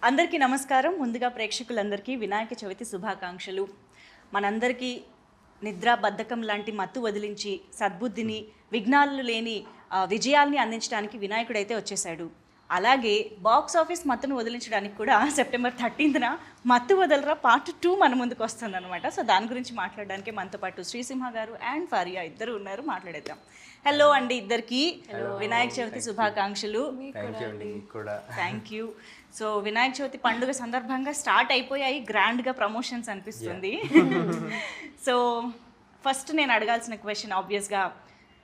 అందరికీ నమస్కారం. ముందుగా ప్రేక్షకులందరికీ వినాయక చవితి శుభాకాంక్షలు. మనందరికీ నిద్ర బద్ధకం లాంటి మత్తు వదిలించి సద్బుద్ధిని విఘ్నాలు లేని విజయాల్ని అందించడానికి వినాయకుడైతే వచ్చేసాడు. అలాగే బాక్స్ ఆఫీస్ మత్తును వదిలించడానికి కూడా సెప్టెంబర్ 13న మత్తు వదలరా పార్ట్ 2 మన ముందుకు వస్తుంది అనమాట. సో దాని గురించి మాట్లాడడానికి మనతో పాటు శ్రీసింహ గారు అండ్ ఫరియా ఇద్దరు ఉన్నారు. మాట్లాడేద్దాం. హలో అండి ఇద్దరికి. వినాయక చవితి శుభాకాంక్షలు. Thank you. So Vinayaka Chavithi పండుగ సందర్భంగా స్టార్ట్ అయిపోయాయి గ్రాండ్గా ప్రమోషన్స్ అనిపిస్తుంది. సో ఫస్ట్ నేను అడగాల్సిన క్వశ్చన్ ఆబ్వియస్గా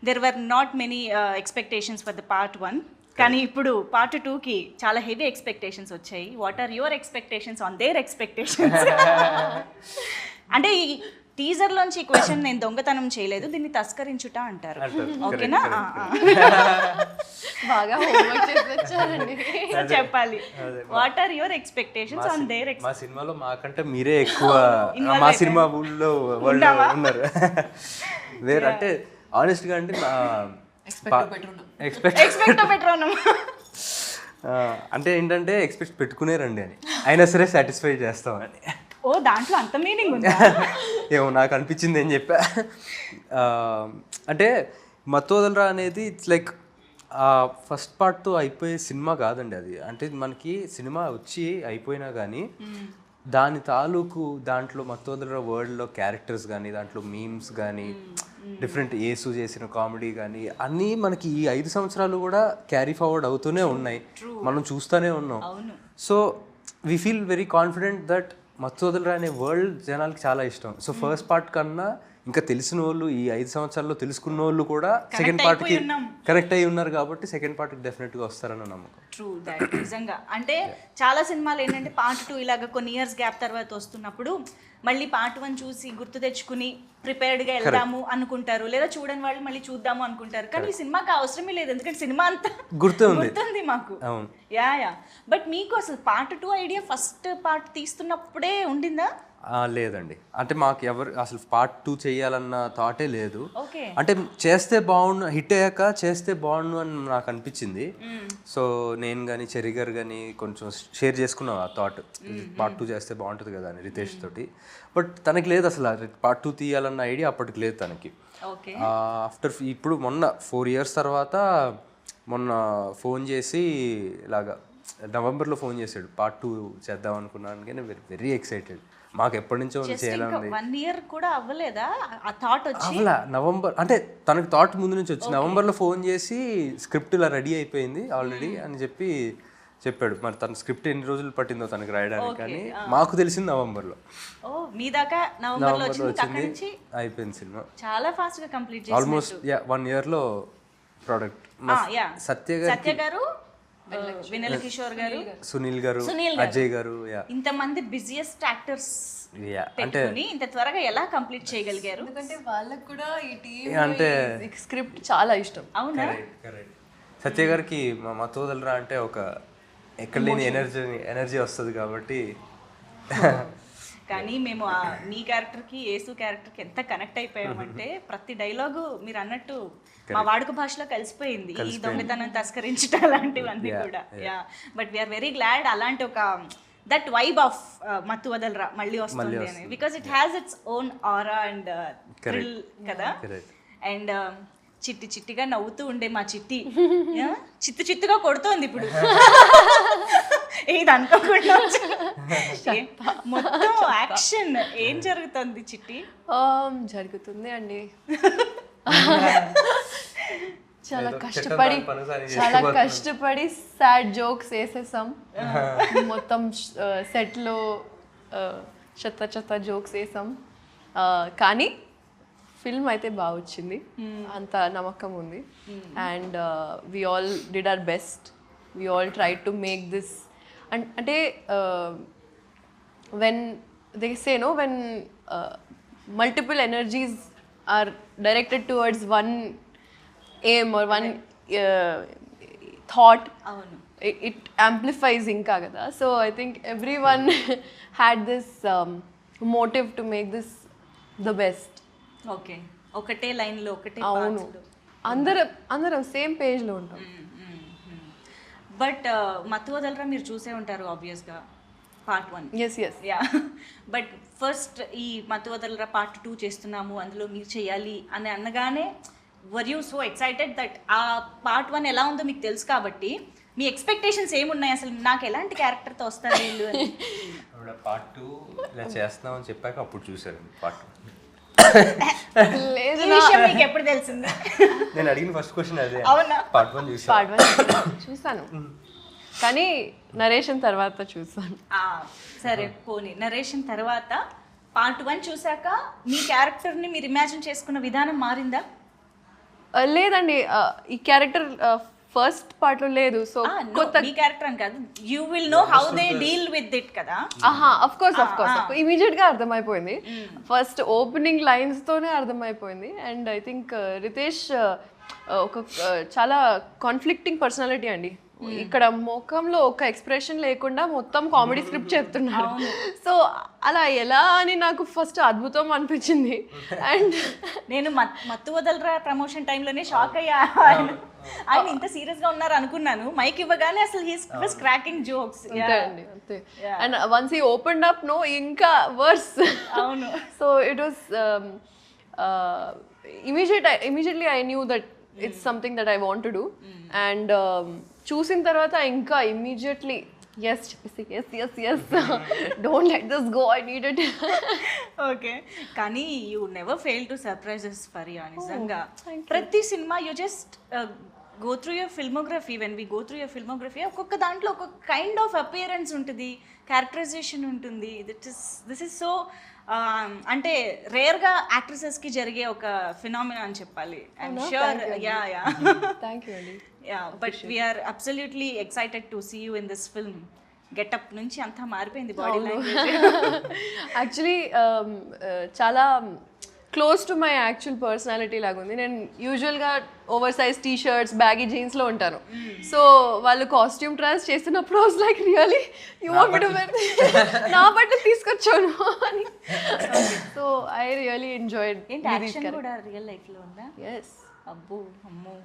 there were not many expectations for the part 1, కానీ ఇప్పుడు పార్ట్ 2కి చాలా హెవీ ఎక్స్పెక్టేషన్స్ వచ్చాయి. What are your expectations on there expectations? అంటే ఈ టీజర్లోంచి ఈ క్వశ్చన్ నేను దొంగతనం చేయలేదు, దీన్ని తస్కరించుట అంటారు. ఓకేనా? బాగా చెప్పాలి. What are your expectations on there? మా సినిమాలో మాకంటే మీరే ఎక్కువ మా సినిమా ఊళ్ళో ఉన్నారు. వేరే అంటే ఆనెస్ట్గా అంటే అంటే ఏంటంటే ఎక్స్పెక్ట్ పెట్టుకునేరండి అని, అయినా సరే సాటిస్ఫై చేస్తామని. ఓ దాంట్లో అంత మీనింగ్ ఉందా? ఏమో నాకు అనిపించింది ఏం చెప్పా. అంటే మత్తు వదలరా అనేది ఇట్స్ లైక్ ఫస్ట్ పార్ట్తో అయిపోయే సినిమా కాదండి అది. అంటే మనకి సినిమా వచ్చి అయిపోయినా కానీ దాని తాలూకు దాంట్లో మత్తు వదలరా వరల్డ్లో క్యారెక్టర్స్ కానీ దాంట్లో మీమ్స్ కానీ డిఫరెంట్ యేసు చేసిన కామెడీ కానీ అన్నీ మనకి ఈ 5 సంవత్సరాలు కూడా క్యారీ ఫార్వర్డ్ అవుతూనే ఉన్నాయి, మనం చూస్తూనే ఉన్నాం. So we feel very confident that మత్తు వదలరా అనే వరల్డ్ జనాలకి చాలా ఇష్టం. సో ఫస్ట్ పార్ట్ కన్నా ఇంకా తెలిసిన వాళ్ళు ఈ 5 సంవత్సరాల్లో తెలుసుకున్న వాళ్ళు కూడా సెకండ్ పార్ట్కి కనెక్ట్ అయ్యి ఉన్నారు కాబట్టి సెకండ్ పార్ట్కి డెఫినెట్గా వస్తారన్న నమ్మకం. True that. నిజంగా అంటే చాలా సినిమాలు ఏంటంటే పార్ట్ 2 ఇలాగ కొన్ని ఇయర్స్ గ్యాప్ తర్వాత వస్తున్నప్పుడు మళ్ళీ పార్ట్ 1 చూసి గుర్తు తెచ్చుకుని ప్రిపేర్డ్గా వెళ్దాము అనుకుంటారు, లేదా చూడని వాళ్ళు మళ్ళీ చూద్దాము అనుకుంటారు. కానీ ఈ సినిమాకి అవసరమే లేదు, ఎందుకంటే సినిమా అంతా గుర్తుంది మాకు. యా. బట్ మీకు అసలు పార్ట్ 2 ఐడియా ఫస్ట్ పార్ట్ తీస్తున్నప్పుడే ఉండిందా? లేదండి, అంటే మాకు ఎవరు అసలు పార్ట్ 2 చేయాలన్న థాటే లేదు. అంటే చేస్తే బాగుండు, హిట్ అయ్యాక చేస్తే బాగుండు అని నాకు అనిపించింది. సో నేను కానీ చెర్రీ గారు కానీ కొంచెం షేర్ చేసుకున్నాం ఆ థాట్, పార్ట్ 2 చేస్తే బాగుంటుంది కదా అని రితేష్ తోటి. బట్ తనకి లేదు అసలు పార్ట్ 2 తీయాలన్న ఐడియా అప్పటికి లేదు తనకి. ఆఫ్టర్ ఇప్పుడు మొన్న 4 years తర్వాత మొన్న ఫోన్ చేసి ఇలాగా నవంబర్లో ఫోన్ చేశాడు, పార్ట్ 2 చేద్దాం అనుకున్నాను. కానీ వెరీ ఎక్సైటెడ్. మాకు ఎప్పటి నుంచో చేయాలని. 1 year కూడా అవ్వలేదా ఆ థాట్ వచ్చి? అవ్వలా. నవంబర్ అంటే తనకి థాట్ ముందు నుంచి వచ్చి నవంబర్లో ఫోన్ చేసి స్క్రిప్ట్ ఇలా రెడీ అయిపోయింది ఆల్రెడీ అని చెప్పాడు. మరి తన స్క్రిప్ట్ ఎన్ని రోజులు పట్టిందో తనకి రాయడానికి, కానీ మాకు తెలిసింది నవంబర్లో. మీ దాకా నవంబర్లో వచ్చింది, అయిపోయింది సినిమా. చాలా ఫాస్ట్ గా కంప్లీట్ చేశారు. Almost 1 yearలో product. సత్య గారు, వినల్ కిషోర్ గారు, సునీల్ గారు, అజయ్ గారు, ఇంతమంది బిజియెస్ట్ యాక్టర్స్ అంటే ఇంత త్వరగా ఎలా కంప్లీట్ చేయగలిగారు? ఎందుకంటే వాళ్ళకి కూడా ఈ టీమ్ అంటే స్క్రిప్ట్ చాలా ఇష్టం. అవునా? సత్య గారికి మా మత్తు వదలరా అంటే ఒక ఎక్కడ లేని ఎనర్జీ వస్తుంది కాబట్టి. కానీ మేము మీ క్యారెక్టర్కి యేసు క్యారెక్టర్కి ఎంత కనెక్ట్ అయిపోయామంటే ప్రతి డైలాగు మీరు అన్నట్టు మా వాడుక భాషలో కలిసిపోయింది. ఈ దొంగతనం తస్కరించడం అలాంటివన్నీ కూడా. బట్ వీఆర్ వెరీ గ్లాడ్ అలాంటి ఒక దట్ వైబ్ ఆఫ్ మత్తు వదలరా మళ్ళీ వస్తుంది అని, because it has its own aura and thrill కదా. అండ్ చిట్టి చిట్టిగా నవ్వుతూ ఉండే మా చిట్టి చిత్తుగా కొడుతోంది ఇప్పుడు. ఇది అనుకోకుండా మొత్తం యాక్షన్ ఏం జరుగుతుంది చిట్టి? జరుగుతుంది అండి, చాలా కష్టపడి సాడ్ జోక్స్ వేసేసాం. మొత్తం సెట్లో చెత్త జోక్స్ వేసాం, కానీ ఫిల్మ్ అయితే బాగా వచ్చింది, అంత నమ్మకం ఉంది. And we all did our best, we all try to make this. అంటే when they say no, when multiple energies are directed towards one aim or one thought, it amplifies inka kada. So I think everyone had this motive to make this the best. Okay, ఒకటే లైన్లో ఒకటే అవును, అందరం same పేజ్లో ఉంటాం. But మత్తు వదలరా మీరు చూసే ఉంటారు ఆబ్వియస్గా part 1. Yes yes ya but first ఈ మత్తు వదలరా పార్ట్ 2 చేస్తున్నాము అందులో మీరు చేయాలి అని అనగానే were you so excited that ఆ పార్ట్ 1 ఎలా ఉందో మీకు తెలుసు కాబట్టి మీ ఎక్స్పెక్టేషన్స్ ఏమున్నాయి అసలు నాకు ఎలాంటి క్యారెక్టర్తో వస్తారు వీళ్ళు అని? పార్ట్ 2 ఇలా చేస్తున్నామని చెప్పాక అప్పుడు చూసారండి పార్ట్ 2. లేదు ఈ విషయం మీకు ఎప్పుడు తెలిసింది? నేను అడిగిన ఫస్ట్ క్వశ్చన్ అదే. అవునా? పార్ట్ 1 చూసా. పార్ట్ 1 చూసాను కానీ నరేషన్ తర్వాత చూసాను. సరే పోనీ నరేషన్ తర్వాత పార్ట్ 1 చూసాక మీ క్యారెక్టర్ని మీరు ఇమాజిన్ చేసుకున్న విధానం మారిందా? లేదండి ఈ క్యారెక్టర్ ఫస్ట్ పార్ట్ లో లేదు. సో కొత్త మీ క్యారెక్టర్ అని కాదు, you will know how they deal with it కదా. అఫ్ కోర్స్ ఇమీడియట్ గా అర్థమైపోయింది. ఫస్ట్ ఓపెనింగ్ లైన్స్ తోనే అర్థమైపోయింది. అండ్ ఐ థింక్ రితేష్ ఒక చాలా కాన్ఫ్లిక్టింగ్ పర్సనాలిటీ అండి. ఇక్కడ ముఖంలో ఒక ఎక్స్ప్రెషన్ లేకుండా మొత్తం కామెడీ స్క్రిప్ట్ చెప్తున్నారు. సో అలా ఎలా అని నాకు ఫస్ట్ అద్భుతం అనిపించింది. అండ్ నేను మత్తు వదలరా ప్రమోషన్ టైంలోనే షాక్ అయ్యా, ఆయన ఇంత సీరియస్ గా ఉన్నారు అనుకున్నాను. మైక్ ఇవ్వగానే అసలు హీస్ వాస్ క్రాకింగ్ జోక్స్. అంతే. And once he opened up no ఇంకా వర్స్. అవును. So it was immediately I knew that it's something that I want to do. And చూసిన తర్వాత ఇంకా immediately yes don't let this go, I need it. Okay, కానీ you never fail to surprises Faria. నిజంగా ప్రతి సినిమా you just go through your filmography. When we go through your filmography ఒక్కొక్క దాంట్లో ఒక్కొక్క కైండ్ ఆఫ్ అపియరెన్స్ ఉంటుంది, క్యారెక్టరైజేషన్ ఉంటుంది. This is so అంటే రేర్గా యాక్ట్రెసెస్కి జరిగే ఒక ఫినామినా అని చెప్పాలి. I'm sure. Yeah thank you అండి. Yeah but we're absolutely excited to see you in this film. Getup నుంచి అంతా మారిపోయింది బాడీ లాంగ్వేజ్. యాక్చువల్లీ చాలా close to my actual personality లాగా ఉంది. నేను యూజువల్గా over size T shirts baggy జీన్స్లో ఉంటాను. సో వాళ్ళు కాస్ట్యూమ్ ట్రాన్స్ చేస్తున్నప్పుడు was like really you want me to wear నా బట్టలు తీసుకొచ్చాను అని. So I really enjoyed. ఏంటి యాక్షన్ కూడా రియల్ లైఫ్లో ఉందా? ఎస్. అబ్బో అమ్మో.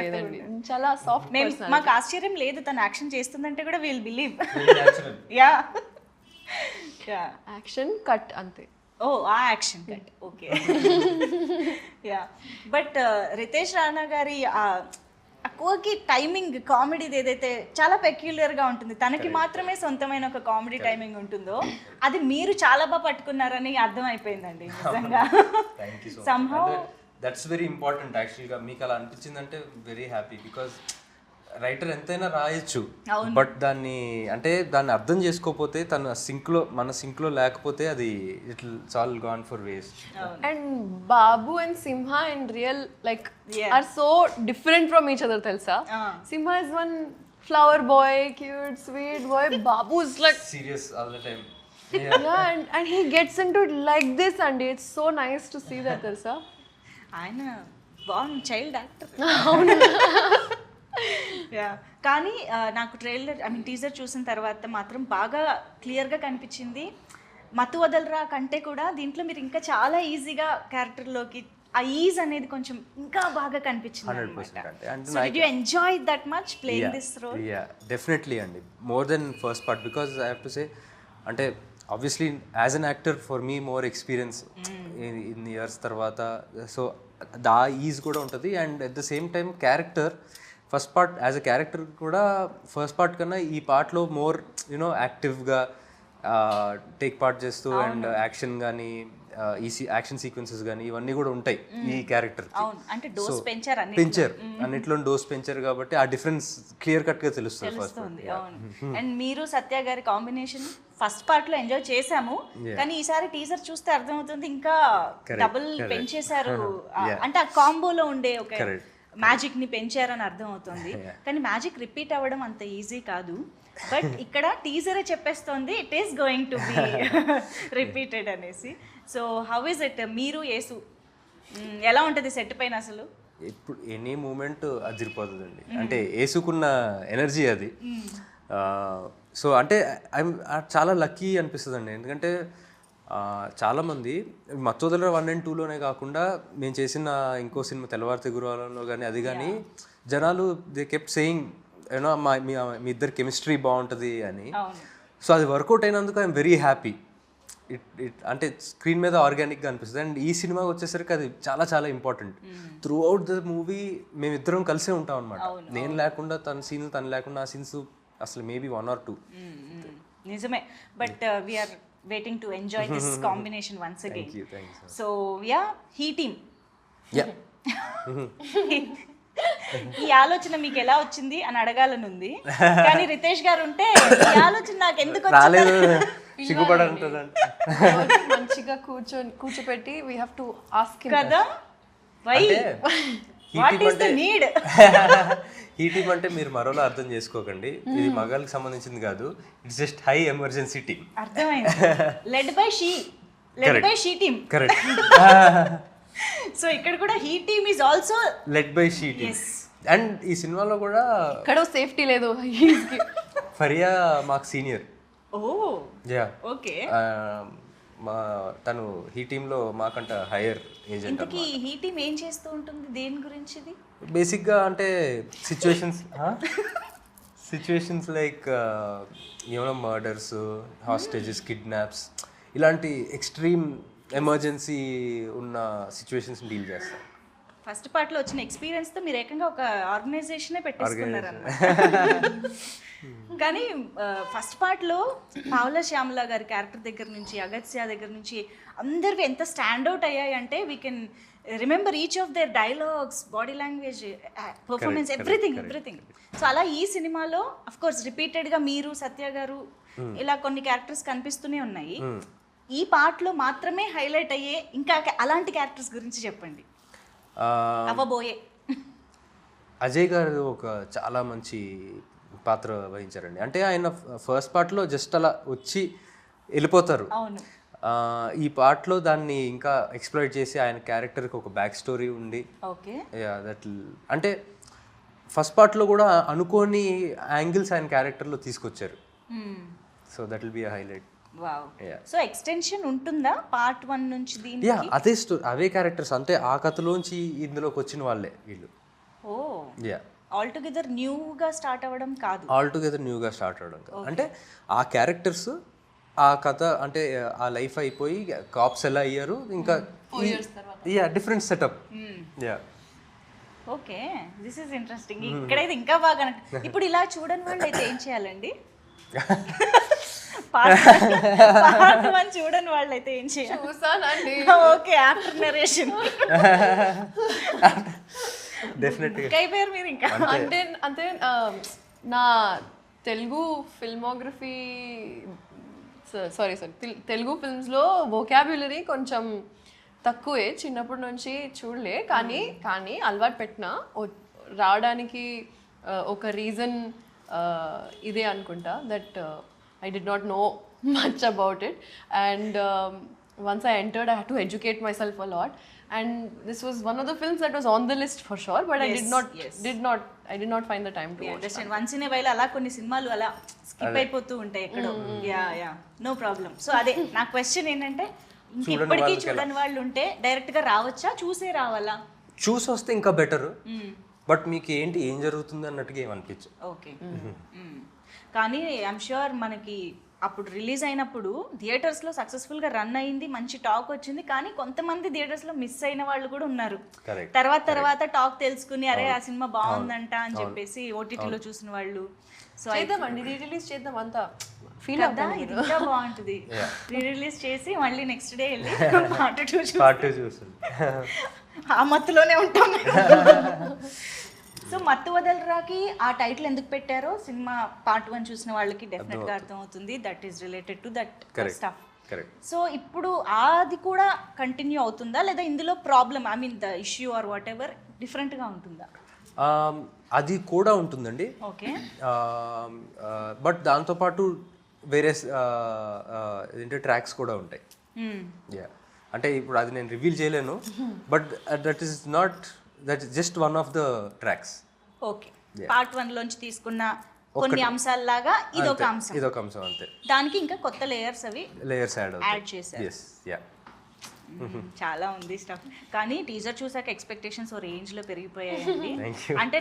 లేదండి, చాలా సాఫ్ట్. మాకు ఆశ్చర్యం లేదు తను యాక్షన్ చేస్తుందంటే కూడా will believe. Ya action cut అంతే. ఓ ఆ action cut okay. Ya but Ritesh Rana గారి అక్కువకి టైమింగ్ కామెడీది ఏదైతే చాలా పెక్యులర్గా ఉంటుంది, తనకి మాత్రమే సొంతమైన ఒక కామెడీ టైమింగ్ ఉంటుందో అది మీరు చాలా బాగా పట్టుకున్నారని అర్థమైపోయిందండి నిజంగా. సమ్హౌ దట్స్ వెరీ ఇంపార్టెంట్ యాక్చువల్గా. మీకు అలా అనిపించిందంటే వెరీ హ్యాపీ. బికాజ్ రైటర్ ఎంతైనా రాయొచ్చు, బట్ దాన్ని అర్థం చేసుకోకపోతే మన సింక్లో లేకపోతే అది it's all gone for waste. And Babu and Simha and real like are so different from each other తెలుసా. Simha is one flower boy, cute sweet boy. Babu is like serious all the time. and he gets into it like this and it's so nice to see that తెలుసా. ఆయన బాగుంది child actor. అవును. Yeah కానీ నాకు trailer teaser చూసిన తర్వాత మాత్రం బాగా క్లియర్గా కనిపించింది మత్తు వదలరా కంటే కూడా దీంట్లో మీరు ఇంకా చాలా ఈజీగా క్యారెక్టర్లోకి ఆ ఈజ్ అనేది కొంచెం ఇంకా బాగా కనిపించింది. 100%. So did you enjoy that much playing this role? Yeah, definitely అండి. More than first part because I have to say అంటే obviously as an actor for me more experience in years తర్వాత so the is కూడా ఉంటుంది. And at the same time character first part as a character కూడా first part కన్నా ఈ పార్ట్లో more you know యాక్టివ్గా take part చేస్తూ అండ్ యాక్షన్ కానీ యాక్షన్ సీక్వెన్సెస్ కానీ ఇవన్నీ కూడా ఉంటాయి ఈ క్యారెక్టర్. పెంచారు అన్నిట్లో డోస్ పెంచారు కాబట్టి ఆ డిఫరెన్స్ క్లియర్ కట్ గా తెలుస్తుంది ఫస్ట్. అండ్ మీరు సత్య గారి కాంబినేషన్ ఫస్ట్ పార్ట్ లో ఎంజాయ్ చేసాము, కానీ ఈసారి టీజర్ చూస్తే అర్థమవుతుంది ఇంకా డబుల్ పెంచేశారు. అంటే ఆ కాంబోలో ఉండే ఒక మ్యాజిక్ ని పెంచారని అర్థం అవుతుంది. కానీ మ్యాజిక్ రిపీట్ అవ్వడం అంత ఈజీ కాదు. బట్ ఇక్కడ టీజరే చెప్పేస్తోంది it is going to be repeated అనేసి. సో హౌ ఇస్ ఇట్ మీరు యేసు ఎలా ఉంటుంది సెట్ పైన అసలు? ఇప్పుడు ఎనీ మూమెంట్ అదిరిపోతుందండి. అంటే వేసుకున్న ఎనర్జీ అది. సో అంటే చాలా లక్కీ అనిపిస్తుంది అండి. ఎందుకంటే చాలామంది మత్తు వదలరా 1 and 2లోనే కాకుండా మేము చేసిన ఇంకో సినిమా తెల్లవారితే గురువారంలో కానీ అది కానీ జనాలు దే కెప్ట్ సేయింగ్ యూనో మీ ఇద్దరు కెమిస్ట్రీ బాగుంటుంది అని. అవును. సో అది వర్కౌట్ అయినందుకు ఐఎమ్ వెరీ హ్యాపీ. అంటే స్క్రీన్ మీద ఆర్గానిక్గా అనిపిస్తుంది. అండ్ ఈ సినిమాకి వచ్చేసరికి అది చాలా చాలా important. Through out the movie మేమిద్దరం కలిసే ఉంటాం అనమాట. నేను లేకుండా తన సీన్లు, తను లేకుండా ఆ సీన్స్ అసలు మేబీ 1 or 2. నిజమే. But we are waiting to enjoy this combination once again. Thank you, so ya, he team, ఈ ఆలోచన మీకు ఎలా వచ్చింది అని అడగాలని ఉంది, కానీ రితేష్ గారు ఉంటే ఈ ఆలోచన నాకు ఎందుకు రాలేదు సిగ్గుపడంటుందంట. మంచిగా కూర్చోపెట్టి వీ హ్యావ్ టు ఆస్క్ కదా, why what is the need? ఈ టీమ్ అంటే మీరు మరోలా అర్థం చేసుకోకండి, ఇది మగాళ్ళకి సంబంధించింది కాదు. It's just high emergency team. అర్థమైంది. Led by she team. Correct. So ఇక్కడ కూడా he team is also led by she team. And ఈ సినిమాలో కూడా ఇక్కడ సేఫ్టీ లేదు. ఫరియా మాకు సీనియర్. ఓ యా, ఓకే. తను ఈ టీంలో మాకంట హైయర్ ఏజెంట్. ఇంతకీ హీ టీమ్ ఏం చేస్తూ ఉంటుంది, దేని గురించి ఇది? బేసిక్గా అంటే సిచ్యువేషన్స్ లైక్ ఏమైనా మర్డర్స్, హాస్టేజెస్, కిడ్నాప్స్, ఇలాంటి ఎక్స్ట్రీమ్ ఎమర్జెన్సీ ఉన్న సిచ్యువేషన్స్ డీల్ చేస్తాం. ఫస్ట్ పార్ట్లో వచ్చిన ఎక్స్పీరియన్స్తో మీరు ఏకంగా ఒక ఆర్గనైజేషనే పెట్టేసుకున్నారు అన్నమాట. కానీ ఫస్ట్ పార్ట్లో పావుల శ్యామల గారి క్యారెక్టర్ దగ్గర నుంచి, అగత్య దగ్గర నుంచి అందరివి ఎంత స్టాండ్అవుట్ అయ్యాయి అంటే we can remember each of their dialogues, body language, performance, everything. So అలా ఈ సినిమాలో అఫ్ కోర్స్ రిపీటెడ్గా మీరు, సత్య గారు, ఇలా కొన్ని క్యారెక్టర్స్ కనిపిస్తూనే ఉన్నాయి. ఈ పార్ట్లో మాత్రమే హైలైట్ అయ్యే ఇంకా అలాంటి క్యారెక్టర్స్ గురించి చెప్పండి. అవ్వబోయే అజయ్ గారు ఒక చాలా మంచి పాత్ర వహించారండి. అంటే ఆయన ఫస్ట్ పార్ట్లో జస్ట్ అలా వచ్చి వెళ్ళిపోతారు. అవును. ఈ పార్ట్లో దాన్ని ఇంకా ఎక్స్ప్లోర్ చేసి ఆయన క్యారెక్టర్కి ఒక బ్యాక్ స్టోరీ ఉండి, ఓకే, దట్ అంటే ఫస్ట్ పార్ట్లో కూడా అనుకోని యాంగిల్స్ ఆయన క్యారెక్టర్లో తీసుకొచ్చారు. So that will be a highlight. Wow. So extension ఉంటుందా పార్ట్ 1 నుంచి దీనికి? యా, అదే స్టోరీ, అవే క్యారెక్టర్స్, అంటే ఆ కథలోంచి ఇందులోకి వచ్చిన వాళ్ళే వీళ్ళు. ఓ, యా, ఆల్ టుగెదర్ న్యూగా స్టార్ట్ అవ్వడం కాదు. ఆల్ టుగెదర్ న్యూగా స్టార్ట్ అవ్వడం కాదు. అంటే ఆ క్యారెక్టర్స్, ఆ కథ, అంటే ఆ లైఫ్ అయిపోయి కాప్స్ ఎలా అయ్యారు, ఇంకా yeah different setup. Yeah, okay, this is interesting. ఇక్కడైతే ఇంకా బాగా ఇప్పుడు ఇలా చూడని వాళ్ళు అయితే ఏం చేయాలండి? పార్ట్ 1 చూడని వాళ్ళు అయితే ఏం చేయాలి? చూసానండి. ఓకే, ఆఫ్టర్ నరేషన్ డెఫినెట్గా అయిపోయారు మీరు ఇంకా. అంటే నా తెలుగు ఫిల్మోగ్రఫీ, సారీ తెలుగు ఫిల్మ్స్లో వొకాబ్యులరీ కొంచెం తక్కువే, చిన్నప్పటి నుంచి చూడలే. కానీ అలవాటు పెట్టిన రావడానికి ఒక రీజన్ ఇదే అనుకుంటా, that I did not know much about it, and once I entered I had to educate myself a lot, and this was one of the films that was on the list for sure, but I did not find the time to watch. Understand. Once in a while అలా కొన్ని సినిమాలు అలా skip అయిపోతూ ఉంటాయి ఎక్కడో. Yeah, no problem. So అదే నా question ఏంటంటే, ఇంకెప్పటికీ చూడని వాళ్ళు ఉంటే డైరెక్ట్ గా రావచ్చా, చూసే రావాలా? చూసి వస్తే ఇంకా బెటర్, బట్ మీకు ఏంటి ఏం జరుగుతుంది అన్నట్టుగా ఏమనిపించు. ఓకే. కానీ ఐఎమ్ ష్యూర్ మనకి అప్పుడు రిలీజ్ అయినప్పుడు థియేటర్స్లో సక్సెస్ఫుల్గా రన్ అయింది, మంచి టాక్ వచ్చింది. కానీ కొంతమంది థియేటర్స్లో మిస్ అయిన వాళ్ళు కూడా ఉన్నారు. తర్వాత టాక్ తెలుసుకుని అరే ఆ సినిమా బాగుందంట అని చెప్పేసి ఓటీటీలో చూసిన వాళ్ళు. సో చేద్దామండి, రీ రిలీజ్ చేద్దాం, అంతా ఫీల్ అవుతా. ఇది ఇంకా బాగుంటుంది. రీ రిలీజ్ చేసి మళ్ళీ నెక్స్ట్ డే వెళ్ళి పార్ట్ 2 చూస్తుంది. ఆ మత్తులోనే ఉంటాం. సో మత్తు వదలరాకి ఆ టైటిల్ ఎందుకు పెట్టారో సినిమా పార్ట్ 1 చూసిన వాళ్ళకి డెఫినెట్ గా అర్థం అవుతుంది. That is related to that stuff. So ఇప్పుడు అది కూడా కంటిన్యూ అవుతుందా, లేదా ఇందులో problem, I mean the issue or what ever different గా ఉంటుందా? అది కూడా ఉంటుందండి. ఓకే. బట్ దాంతోపాటు వేరే ఏంటంటే ట్రాక్స్ కూడా ఉంటాయి. యా, అంటే ఇప్పుడు అది నేను రివీల్ చేయలేను, but that is just one of the tracks. Okay, part 1 లోంచి తీసుకున్న కొన్ని అంశాలలాగా ఇదొక అంశం అంతే. దానికి ఇంకా కొత్త లేయర్స్ యాడ్ చేశారు. yes, yeah. చాలా ఉంది స్టఫ్. కానీ టీజర్ చూసాక ఎక్స్పెక్టేషన్స్ ఓ రేంజ్ లో పెరిగిపోయాయండి. అంటే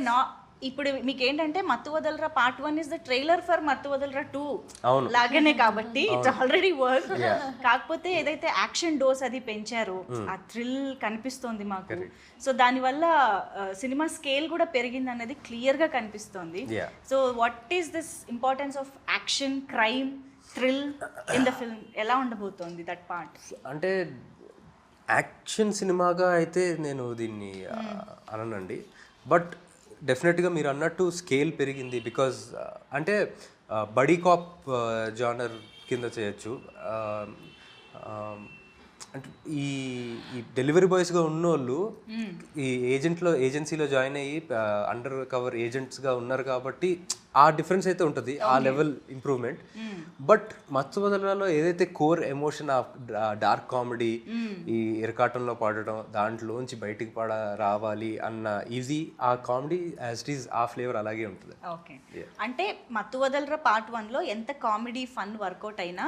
ఇప్పుడు మీకు ఏంటంటే మత్తు వదలరా part 1 is the trailer for మత్తు వదలరా 2 అవును. లాగానే కాబట్టి ఇట్స్ ఆల్రెడీ వర్క్. కాకపోతే ఏదైతే యాక్షన్ డోస్ అది పెంచారో ఆ థ్రిల్ కనిపిస్తోంది మాకు. సో దానివల్ల సినిమా స్కేల్ కూడా పెరిగింది అన్నది క్లియర్ గా కనిపిస్తోంది. So what is this importance of action, crime, thrill in the film ఎలా ఉండబోతోంది దట్ పార్ట్? అంటే యాక్షన్ సినిమాగా అయితే నేను దీన్ని అననండి, బట్ డెఫినెట్గా మీరు అన్నట్టు స్కేల్ పెరిగింది. బికాజ్ అంటే బడీ కాప్ జానర్ కింద చేయొచ్చు. అంటే ఈ డెలివరీ బాయ్స్గా ఉన్నోళ్ళు ఈ ఏజెన్సీలో జాయిన్ అయ్యి అండర్ కవర్ ఏజెంట్స్గా ఉన్నారు కాబట్టి ఆ డిఫరెన్స్ అయితే ఉంటుంది, ఆ లెవెల్ ఇంప్రూవ్మెంట్. బట్ మత్తు వదలరాలో ఏదైతే core emotion of dark comedy, ఈ ఇరకాటంలో పాడటం, దాంట్లోంచి బయటికి రావాలి అన్న ఇది ఆ కామెడీ యాజ్ ఇట్ ఈస్ ఆ ఫ్లేవర్ అలాగే ఉంటుంది. ఓకే, అంటే మత్తు వదలరా పార్ట్ 1లో ఎంత కామెడీ ఫన్ వర్కౌట్ అయినా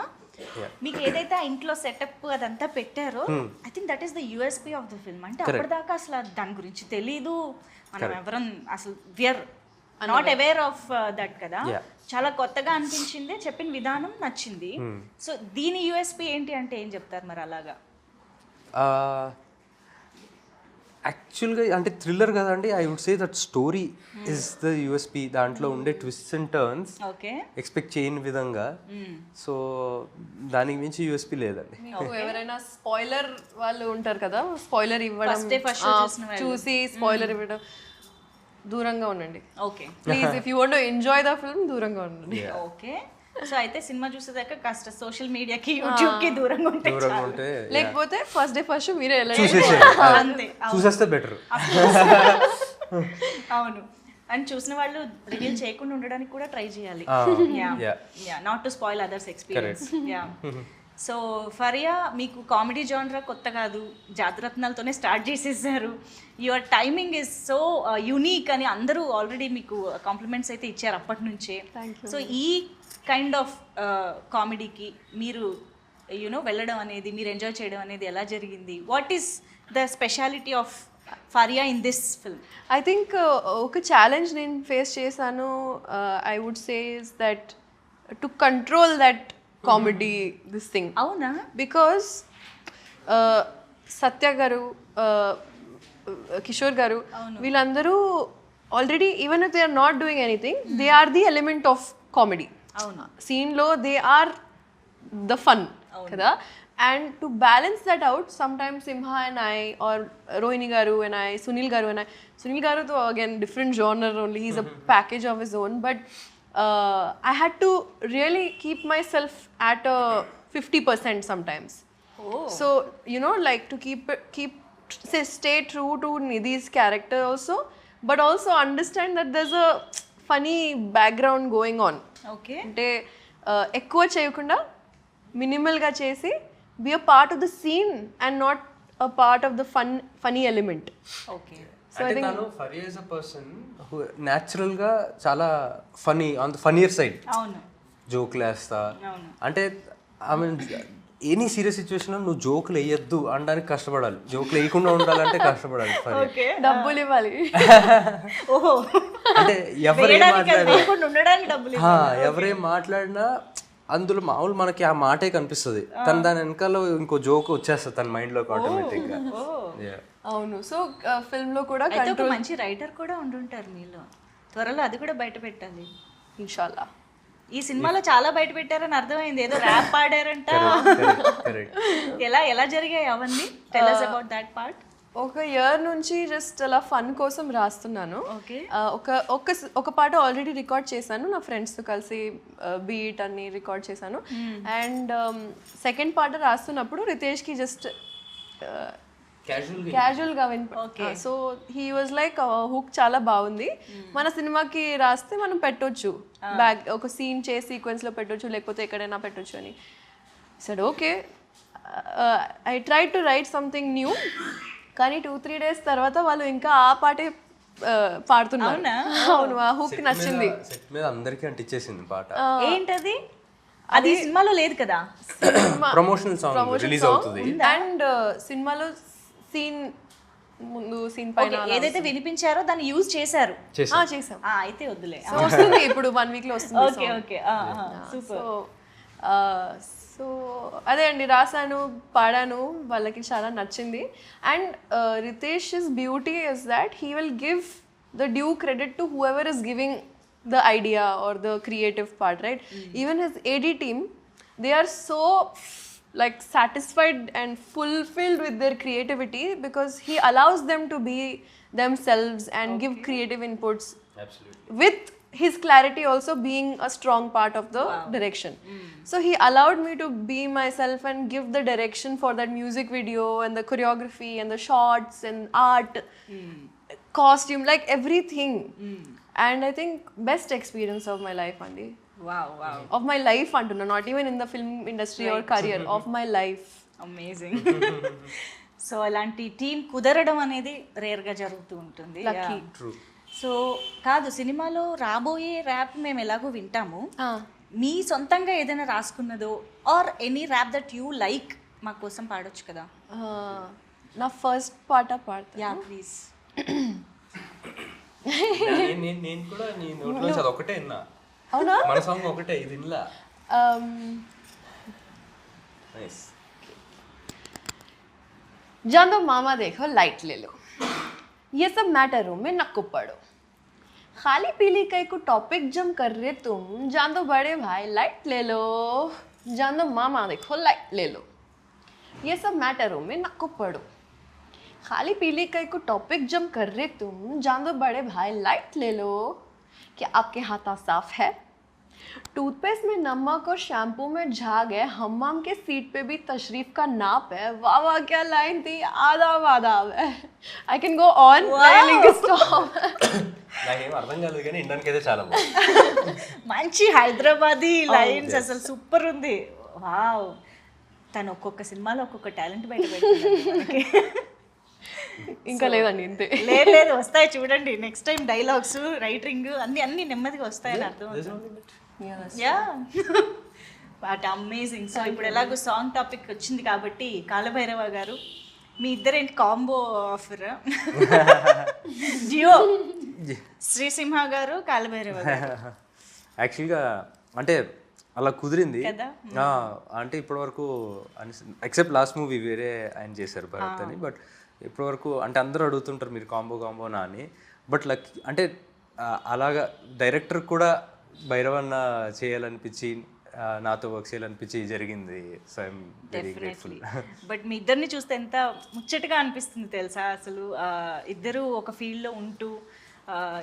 మీకు ఏదైతే ఆ ఇంట్లో సెటప్ అదంతా పెట్టారో I think that is the USP of the film. అంటే అప్పటిదాకా అసలు దాని గురించి తెలీదు, మనం ఎవరం అసలు we are not aware of that కదా. చాలా కొత్తగా అనిపించింది, చెప్పిన విధానం నచ్చింది. సో దీని యూఎస్పీ ఏంటి అంటే ఏం చెప్తారు మరి అలాగా? యాక్చువల్గా అంటే థ్రిల్లర్ కదండి, I would say that story is the USP. దాంట్లో ఉండే ట్విస్ట్ అండ్ టర్న్స్ ఎక్స్పెక్ట్ చేయని విధంగా. సో దానికి మించి యూఎస్పీ లేదండి. ఎవరైనా స్పాయిలర్ వాళ్ళు ఉంటారు కదా, స్పాయిలర్ ఇవ్వడం, చూసి స్పాయిలర్ ఇవ్వడం దూరంగా ఉండండి. Okay please, if you want to enjoy the film దూరంగా ఉండండి. ఓకే, సో అయితే సినిమా చూసేదాకా కాస్త సోషల్ మీడియాకి, యూట్యూబ్ కి దూరంగా ఉంటే, లేకపోతే ఫస్ట్ డే ఫస్ట్ మీరే అంతే చూసేస్తే బెటర్. అవును, అండ్ చూసిన వాళ్ళు రివీల్ చేయకుండా ఉండడానికి కూడా ట్రై చేయాలి, not to spoil others experience. So Faria, మీకు కామెడీ జానరా కొత్త కాదు, జాతిరత్నాలతోనే స్టార్ట్ చేసేసారు. Your timing is so unique అని అందరూ ఆల్రెడీ మీకు కాంప్లిమెంట్స్ అయితే ఇచ్చారు అప్పటి నుంచే. సో ఈ కైండ్ ఆఫ్ కామెడీకి మీరు వెళ్ళడం అనేది, మీరు ఎంజాయ్ చేయడం అనేది ఎలా జరిగింది? What is the speciality of Faria in this film? I think ఒక ఛాలెంజ్ నేను ఫేస్ చేశాను. I would say is that to control that comedy this thing. అవునా? బికాస్ సత్య గారు, కిషోర్ గారు, వీళ్ళందరూ already even if they are not doing anything, they are the element of comedy. అవునా? సీన్లో they are the fun కదా. And to balance that out, sometimes Simha and I, or Rohini గారు and I, Sunil గారు and I. Sunil గారు తో again different genre only, he's a package of his own. But I had to really keep myself at a 50% sometimes. So like to stay true to Nidhi's character also, but also understand that there's a funny background going on. Okay. అంటే ఎక్కువ చేయకుండా minimal గా చేసి be a part of the scene and not a part of the funny element. Okay. అంటే తను Faria is a person who natural గా చాలా funny, on the funnier side. అవును, జోక్లు వేస్తా. అంటే I mean any serious situation నువ్వు జోకులు వేయొద్దు అనడానికి కష్టపడాలి, జోకులు వేయకుండా ఉండాలంటే కష్టపడాలి. డబ్బులు ఇవ్వాలి. అంటే ఎవరేం మాట్లాడినా అందులో మామూలు మనకి ఆ మాటే కనిపిస్తుంది, తను దాని వెనకాల ఇంకో జోక్ వచ్చేస్తుంది తన మైండ్ లోకి ఆటోమేటిక్ గా. అవును, సో ఫిల్మ్ లో కూడా ఒక మంచి రైటర్ కూడా ఉండుంటారు మీలో, త్వరలో అది కూడా బయట పెట్టాలి ఇన్షాల్లా. ఈ సినిమాలో చాలా బయట పెట్టారని అర్థమైంది, ఏదో ర్యాప్ పాడారంట. ఎలా జరిగాయి అవన్నీ? Tell us about that part. ఒక ఇయర్ నుంచి జస్ట్ అలా ఫన్ కోసం రాస్తున్నాను. ఒక పాట ఆల్రెడీ రికార్డ్ చేశాను, నా ఫ్రెండ్స్తో కలిసి బీట్ అన్ని రికార్డ్ చేశాను. అండ్ సెకండ్ పాట రాస్తున్నప్పుడు రితేష్కి జస్ట్ క్యాజువల్గా so he was like hook చాలా బాగుంది, మన సినిమాకి రాస్తే మనం పెట్టొచ్చు, ఒక సీన్ చేసి సీక్వెన్స్లో పెట్టొచ్చు, లేకపోతే ఎక్కడైనా పెట్టొచ్చు అని. Said okay. I try to write something new, కానీ 2-3 days తర్వాత వాళ్ళు ఇంకా ఆ పాటే పాడుతున్నారు. అవును, ఆ హుక్ నచ్చింది. సెట్ మీద అందరికీ అంటించేసింది పాట. ఏంటది? అది సినిమాలో లేదు కదా, ప్రమోషనల్ సాంగ్ రిలీజ్ అవుతుంది. అండ్ సినిమాలో సీన్ ముందు సీన్ పైన Okay, ఏదైతే వినిపించారో దాన్ని యూజ్ చేశారు. చేసాం. అయితే వద్దులే. సో వస్తుంది ఇప్పుడు 1 week లో వస్తుంది. Okay okay super. సో అదే అండి, రాసాను, పాడాను, వాళ్ళకి చాలా నచ్చింది. And Ritesh's beauty is that he will give the due credit to whoever is giving the idea or the creative part, right? Even his AD team, they are so like satisfied and fulfilled with their creativity because he allows them to be themselves and give creative inputs. Absolutely. With his clarity also being a strong part of the direction. So he allowed me to be myself and give the direction for that music video and the choreography and the shots and art, costume, like everything. And I think best experience of my life, Andy. Wow wow. Of my life, Antuna, not even in the film industry or career, of my life. Amazing. So అలాంటి team కుదరడం అనేది రేర్గా జరుగుతూ ఉంటుంది. Lucky. True. So కాదు, సినిమాలో రాబోయే rap మేము ఎలాగో వింటాము, మీ సొంతంగా ఏదైనా రాసుకున్నదో or any rap that you like మా కోసం పాడొచ్చు కదా? నా ఫస్ట్ పాట పాడతా. Yeah please. నేను కూడా నీ నోట్లో అది ఒకటే విన్నా. అవునా? మన సాంగ్ ఒకటే, ఇది వినలా. నైస్. जान दो मामा देखो लाइट ले लो, ये सब मैटरों में नक्को पड़ो, खाली पीली कई को टॉपिक जम कर रहे तुम, जान दो बड़े भाई लाइट ले लो, जान दो मामा देखो लाइट ले लो, ये सब मैटरों में नक्को पड़ो, खाली पीली कई को टॉपिक जम कर रहे तुम, जान दो बड़े भाई लाइट ले लो, क्या आपके हाथा साफ है? टूथपेस्ट में नमक और शैम्पू में झाग है, हम्माम के सीट पे भी तशरीफ का नाप है, वाह वाह क्या लाइन थी, आदाब आदाब है. I can go on. Stop. నాకేం అర్థం కాలేదు కానీ ఇండానికి అయితే చాలా బాగుంది. మంచి హైదరాబాదీ లైన్స్, అసలు సూపర్ ఉంది. వావ్. తను ఒక్కొక్క సినిమాలో ఒక్కొక్క టాలెంట్ బయట పెడుతుంది. ఇంకా లేదండి ఇంతే. లేదు లేదు, వస్తాయి చూడండి. నెక్స్ట్ టైం డైలాగ్స్, రైటింగ్ అన్ని నెమ్మదిగా వస్తాయని అర్థం అవుతుంది. Yeah but amazing. సో ఇప్పుడు ఎలాగో సాంగ్ టాపిక్ వచ్చింది కాబట్టి కాలభైరవ గారు, మీ ఇద్దరేంటి కాంబో ఆఫర్? జియో శ్రీసింహ గారు, కాలభైరవ గారు. యాక్చువల్గా అంటే అలా కుదిరింది కదా? అంటే ఇప్పటివరకు ఎక్సెప్ట్ లాస్ట్ మూవీ వేరే ఆయన చేశారు భరత్ అని, బట్ ఇప్పటివరకు అంటే అందరూ అడుగుతుంటారు మీరు కాంబోనా అని. బట్ లక్ అంటే అలాగా డైరెక్టర్ కూడా భైరవన్న చేయాలనిపించి, నాతో వర్క్ చేయాలనిపించి జరిగింది. So I'm very grateful. But మీ ఇద్దరిని చూస్తే ఎంత ముచ్చటగా అనిపిస్తుంది తెలుసా అసలు. ఇద్దరు ఒక ఫీల్డ్లో ఉంటూ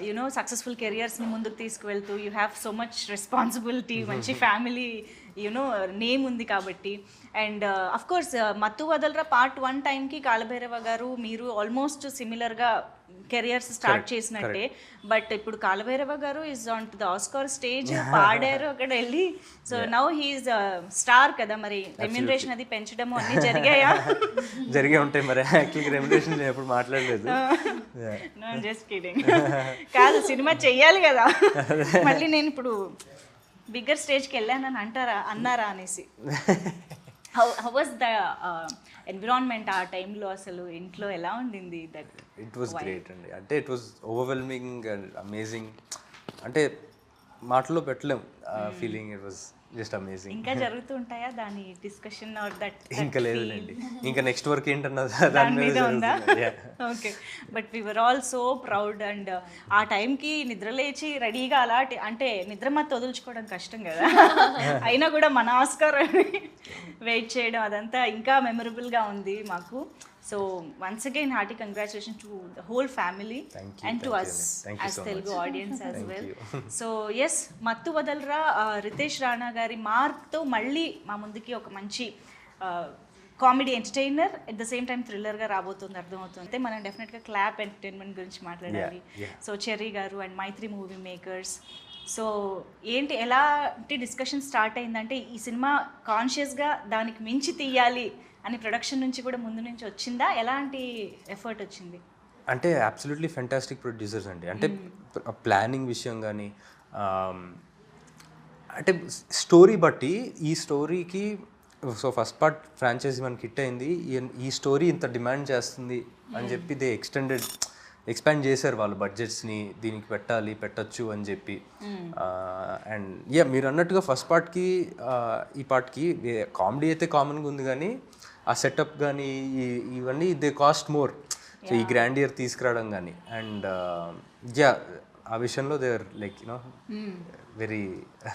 యునో సక్సెస్ఫుల్ కెరియర్స్ని ముందుకు తీసుకువెళ్తూ, you have so much responsibility, మంచి ఫ్యామిలీ యునో నేమ్ ఉంది కాబట్టి. అండ్ అఫ్ కోర్స్ మత్తు వదలరా పార్ట్ 1 టైంకి కాలభైరవ గారు మీరు ఆల్మోస్ట్ సిమిలర్గా కెరియర్స్ స్టార్ట్ చేసినట్టే. బట్ ఇప్పుడు కాలభైరవ గారు is on to the Oscar stage, పాడారు అక్కడ వెళ్ళి. సో నౌ హీఈస్ స్టార్ కదా, మరి రెమ్యునరేషన్ అది పెంచడము అన్నీ జరిగాయా? జరిగే ఉంటాయి మరి. యాక్చువల్గా రెమ్యునరేషన్ నేను ఎప్పుడు మాట్లాడలేదు. No just kidding. కాదు, సినిమా చెయ్యాలి కదా. మళ్ళీ నేను ఇప్పుడు బిగ్గర్ స్టేజ్కి వెళ్ళానని అన్నారా అనేసి. హౌ వాజ్ ద ఎన్విరాన్మెంట్ ఆ టైంలో? అసలు ఇంట్లో ఎలా ఉండింది? దట్ ఇట్ వాస్ గ్రేట్ అండి. అంటే it was overwhelming and amazing. అంటే మాటలో పెట్టలేం ఫీలింగ్. It was just amazing. ఇంకా జరుగుతూ ఉంటాయా దాని డిస్కషన్ ఆర్ దట్? ఇంకా లేదులేండి, ఇంకా నెక్స్ట్ వర్క్ ఏంటన్నది దాని మీద ఉందా? Okay. But we were all so proud. And ఆ టైంకి నిద్ర లేచి రెడీగా అలాంటి అంటే నిద్ర మత్తు వదులుచుకోవడం కష్టం కదా, అయినా కూడా మన ఆస్కార్ వెయిట్ చేయడం అదంతా ఇంకా మెమరబుల్గా ఉంది మాకు. So once again hearty congratulation to the whole family and to us as Telugu audience as well. So yes, Mathu Vadalara Riteish Rana గారి మార్క్తో మళ్ళీ మా ముందుకి ఒక మంచి comedy entertainer at the same time థ్రిల్లర్గా రాబోతుంది, అర్థమవుతుంది. మనం డెఫినెట్గా క్లాప్ ఎంటర్టైన్మెంట్ గురించి మాట్లాడాలి. సో చెర్రీ గారు and Mythri movie makers. So ఏంటి ఎలాంటి డిస్కషన్ స్టార్ట్ అయిందంటే ఈ సినిమా కాన్షియస్గా దానికి మించి తీయాలి అని ప్రొడక్షన్ నుంచి కూడా ముందు నుంచి వచ్చిందా? ఎలాంటి ఎఫర్ట్ వచ్చింది? అంటే అబ్సల్యూట్లీ ఫెంటాస్టిక్ ప్రొడ్యూసర్స్ అండి. అంటే ప్లానింగ్ విషయం కానీ, అంటే స్టోరీ బట్టి ఈ స్టోరీకి సో ఫస్ట్ పార్ట్ ఫ్రాంచైజీ మనకి హిట్ అయింది, ఈ స్టోరీ ఇంత డిమాండ్ చేస్తుంది అని చెప్పి దే ఎక్స్పాండ్ చేశారు వాళ్ళు బడ్జెట్స్ని, దీనికి పెట్టచ్చు అని చెప్పి. అండ్ మీరు అన్నట్టుగా ఫస్ట్ పార్ట్కి ఈ పార్ట్కి కామెడీ అయితే కామన్గా ఉంది, కానీ ఆ సెటప్ కానీ ఇవన్నీ దే కాస్ట్ మోర్. సో ఈ గ్రాండియర్ తీసుకురావడం కానీ అండ్ ఆ విషయంలో they are like very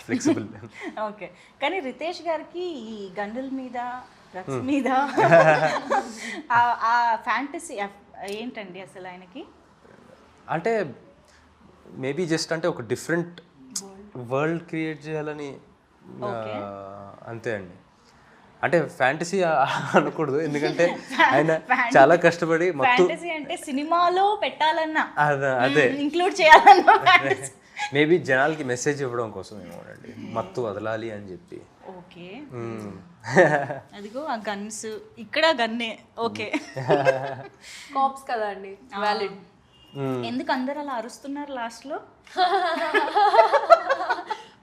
flexible. Okay, కానీ రితేష్ గారికి ఈ గన్నుల మీద డ్రగ్స్ మీద ఆ ఫ్యాంటసీ ఏంటండి అసలు ఆయనకి? అంటే మేబీ జస్ట్ అంటే ఒక డిఫరెంట్ వరల్డ్ క్రియేట్ చేయాలని అంతే అండి. అంటే ఫ్యాంటసీ అనకూడదు, ఎందుకంటే ఆయన చాలా కష్టపడి ఫ్యాంటసీ అంటే సినిమాలో పెట్టాలన్నా అదే ఇంక్లూడ్ చేయాలన్నా మేబీ జనాలకి మెసేజ్ ఇవ్వడం కోసం ఏమోనండి, మత్తు వదలాలి అని చెప్పి. ఓకే, అదిగో ఆ గన్స్, ఇక్కడ గన్నే. ఓకే, కాప్స్ కదా అండి, వ్యాలిడ్. ఎందుకు అందరు అలా అరుస్తున్నారు లాస్ట్ లో?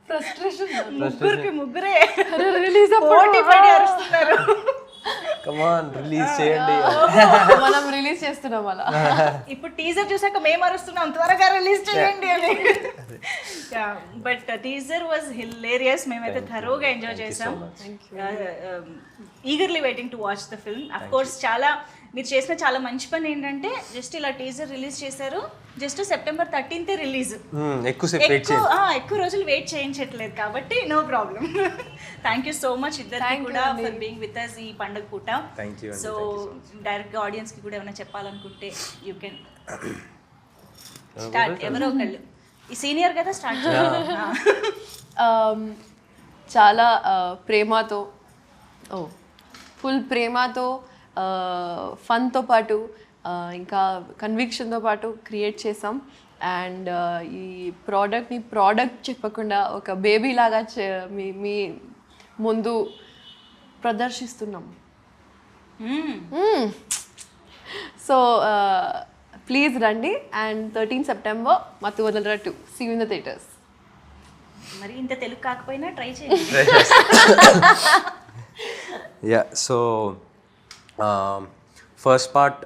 ఫ్రస్ట్రేషన్, ముగ్గురే రిలీజ్ పోటీ పడి అరుస్తున్నారు. కమాన్ రిలీజ్ చేయండి. మనం రిలీజ్ చేస్తున్నాం అలా. ఇప్పుడు టీజర్ చూసాక మేము అరుస్తున్నాం త్వరగా రిలీజ్ చేయండి అని. బట్ టీజర్ వాజ్ హిలేరియస్, మేమైతే థరోగా ఎంజాయ్ చేసాం. Eagerly waiting to watch the film. Of course చాలా మీరు చేసిన చాలా మంచి పని ఏంటంటే జస్ట్ ఇలా టీజర్ రిలీజ్ చేశారు, జస్ట్ September 13th రిలీజ్. ఎక్కువ రోజులు వెయిట్ చేయించట్లేదు కాబట్టి no problem. Thank you so much ఇద్దరికి కూడా ఫర్ బీయింగ్ విత్ అస్ ఈ పండుగ పూట. సో డైరెక్ట్గా ఆడియన్స్కి కూడా ఏమైనా చెప్పాలనుకుంటే యూ కెన్ స్టార్ట్. ఎవరో ఒకళ్ళు, ఈ సీనియర్ కదా, స్టార్ట్. చాలా ప్రేమతో, ఫుల్ ప్రేమతో, ఫన్తో పాటు ఇంకా కన్విక్షన్తో పాటు క్రియేట్ చేసాం. అండ్ ఈ ప్రోడక్ట్ చెప్పకుండా ఒక బేబీ లాగా మీ ముందు ప్రదర్శిస్తున్నాం. సో ప్లీజ్ రండి. And 13 September Mathu Vadalara 2, see you in the theatres. మరి ఇంత తెలుగు కాకపోయినా ట్రై చేయండి. సో ఫస్ట్ పార్ట్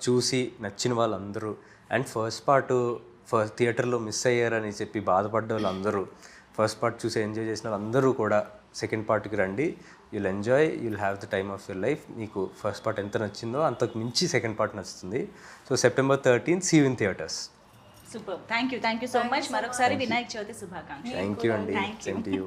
చూసి నచ్చిన వాళ్ళందరూ అండ్ ఫస్ట్ థియేటర్లో మిస్ అయ్యారని చెప్పి బాధపడ్డ వాళ్ళందరూ, ఫస్ట్ పార్ట్ చూసి ఎంజాయ్ చేసిన వాళ్ళందరూ కూడా సెకండ్ పార్ట్కి రండి. You'll enjoy, you'll have the time of your life. మీకు ఫస్ట్ పార్ట్ ఎంత నచ్చిందో అంతకు మించి సెకండ్ పార్ట్ నచ్చుతుంది. So September 13th, see you in theatres. Super, thank you so much. మరొకసారి వినాయక చవితి శుభాకాంక్షలు. థ్యాంక్ యూ అండి, సేమ్ టు యూ.